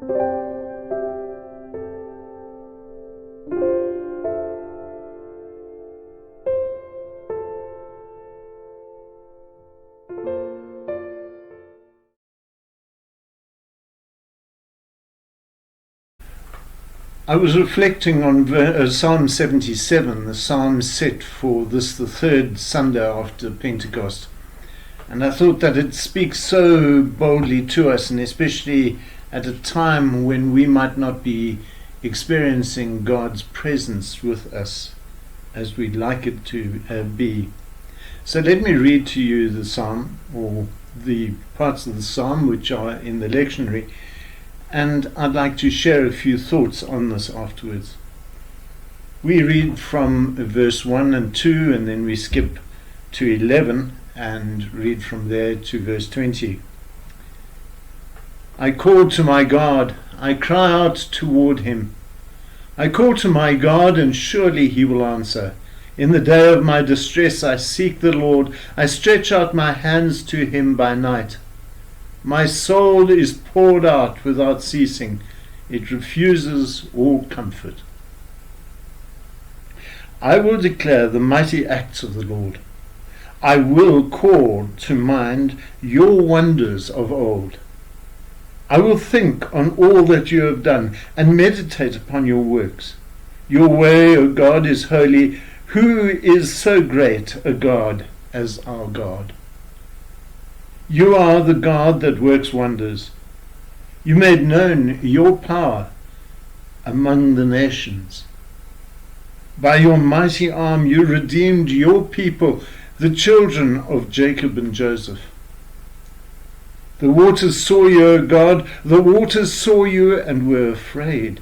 I was reflecting on Psalm 77, the psalm set for this, the third Sunday after Pentecost. And I thought that it speaks so boldly to us, and especially at a time when we might not be experiencing God's presence with us as we'd like it to be. So let me read to you the psalm, or the parts of the psalm which are in the lectionary, and I'd like to share a few thoughts on this afterwards. We read from verse 1 and 2, and then we skip to 11 and read from there to verse 20. I call to my God, I cry out toward him. I call to my God, and surely he will answer. In the day of my distress I seek the Lord. I stretch out my hands to him by night. My soul is poured out without ceasing. It refuses all comfort. I will declare the mighty acts of the Lord. I will call to mind your wonders of old. I will think on all that you have done and meditate upon your works. Your way, O God, is holy. Who is so great a God as our God? You are the God that works wonders. You made known your power among the nations. By your mighty arm you redeemed your people, the children of Jacob and Joseph. The waters saw you, O God, the waters saw you and were afraid.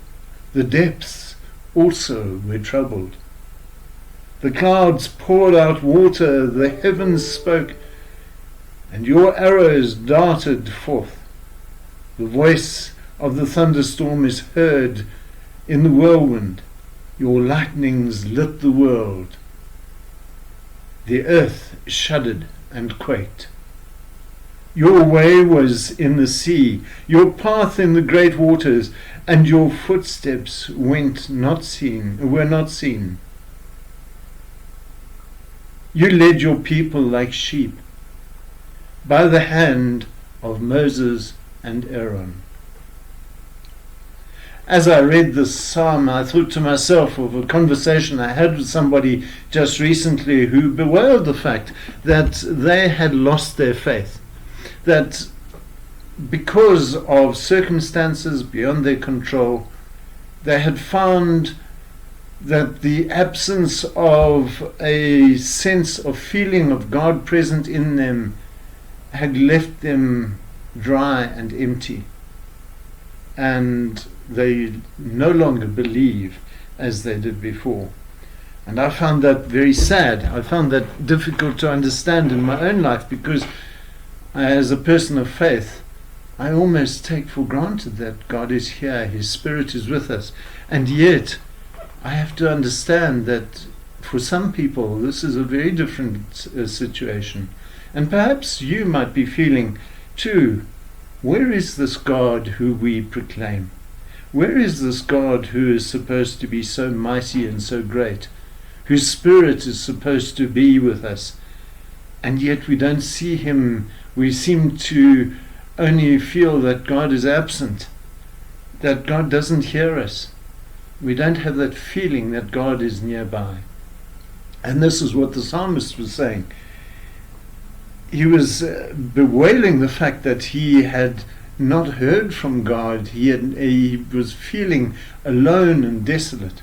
The depths also were troubled. The clouds poured out water, the heavens spoke, and your arrows darted forth. The voice of the thunderstorm is heard in the whirlwind. Your lightnings lit the world. The earth shuddered and quaked. Your way was in the sea, your path in the great waters, and your footsteps were not seen. You led your people like sheep by the hand of Moses and Aaron. As I read this psalm, I thought to myself of a conversation I had with somebody just recently who bewailed the fact that they had lost their faith, that because of circumstances beyond their control, they had found that the absence of a sense of feeling of God present in them had left them dry and empty, and they no longer believe as they did before. And I found that very sad. I found that difficult to understand in my own life, because as a person of faith, I almost take for granted that God is here, his Spirit is with us, and yet I have to understand that for some people this is a very different situation. And perhaps you might be feeling too, where is this God who we proclaim? Where is this God who is supposed to be so mighty and so great, whose Spirit is supposed to be with us, and yet we don't see him? We seem to only feel that God is absent, that God doesn't hear us. We don't have that feeling that God is nearby. And this is what the psalmist was saying. He was bewailing the fact that he had not heard from God. He was feeling alone and desolate.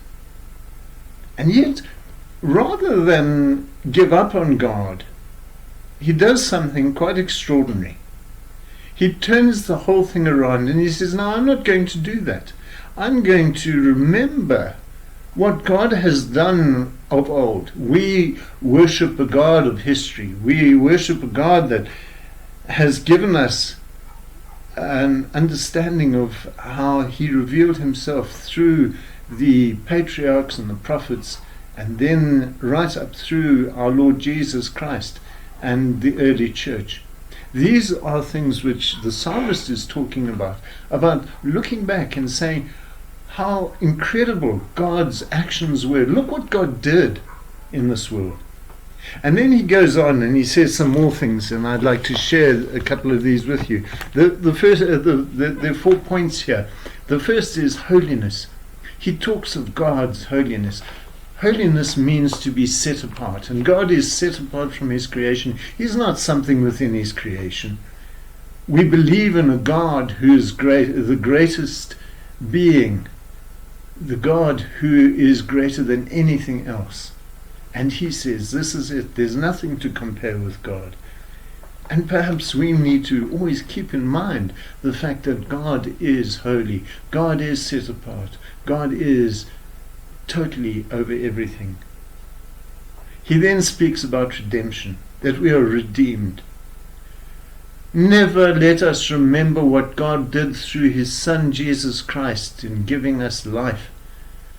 And yet, rather than give up on God, he does something quite extraordinary. He turns the whole thing around and he says, no, I'm not going to do that. I'm going to remember what God has done of old. We worship a God of history. We worship a God that has given us an understanding of how he revealed himself through the patriarchs and the prophets, and then right up through our Lord Jesus Christ and the early church. These are things which the psalmist is talking about looking back and saying how incredible God's actions were. Look what God did in this world. And then he goes on and he says some more things, and I'd like to share a couple of these with you. The first, there are 4 points here. The first is holiness. He talks of God's holiness. Holiness means to be set apart, and God is set apart from his creation. He's not something within his creation. We believe in a God who is the greatest being, the God who is greater than anything else. And he says, this is it. There's nothing to compare with God. And perhaps we need to always keep in mind the fact that God is holy. God is set apart. God is totally over everything. He then speaks about redemption, that we are redeemed. Never let us remember what God did through his Son Jesus Christ in giving us life,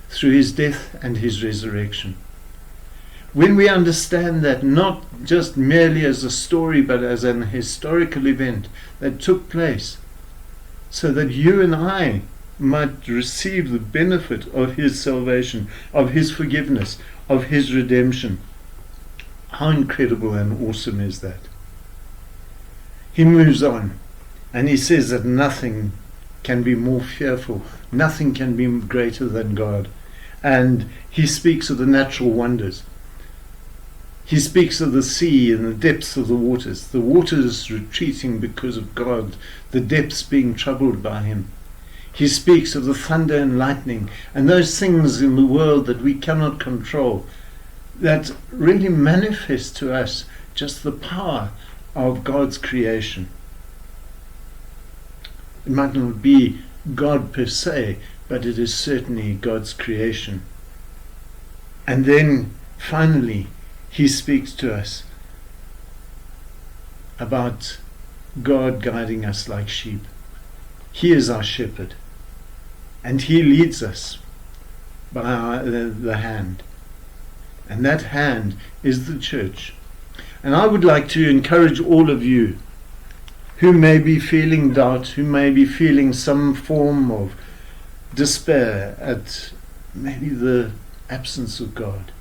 through his death and his resurrection. When we understand that not just merely as a story, but as an historical event that took place, so that you and I might receive the benefit of his salvation, of his forgiveness, of his redemption. How incredible and awesome is that? He moves on and he says that nothing can be more fearful, nothing can be greater than God. And he speaks of the natural wonders. He speaks of the sea and the depths of the waters retreating because of God, the depths being troubled by him. He speaks of the thunder and lightning and those things in the world that we cannot control, that really manifest to us just the power of God's creation. It might not be God per se, but it is certainly God's creation. And then finally, he speaks to us about God guiding us like sheep. He is our shepherd, and he leads us by the hand. And that hand is the church. And I would like to encourage all of you who may be feeling doubt, who may be feeling some form of despair at maybe the absence of God,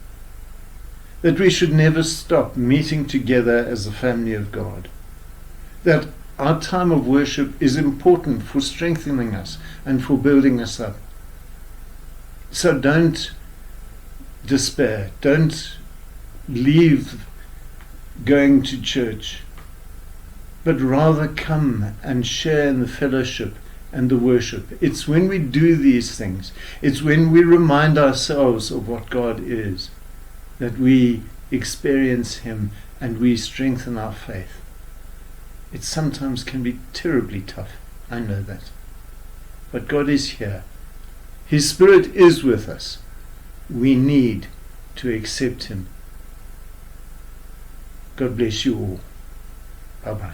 that we should never stop meeting together as a family of God. That our time of worship is important for strengthening us and for building us up. So don't despair. Don't leave going to church, but rather come and share in the fellowship and the worship. It's when we do these things, it's when we remind ourselves of what God is, that we experience him and we strengthen our faith. It sometimes can be terribly tough, I know that. But God is here. His Spirit is with us. We need to accept him. God bless you all. Bye-bye.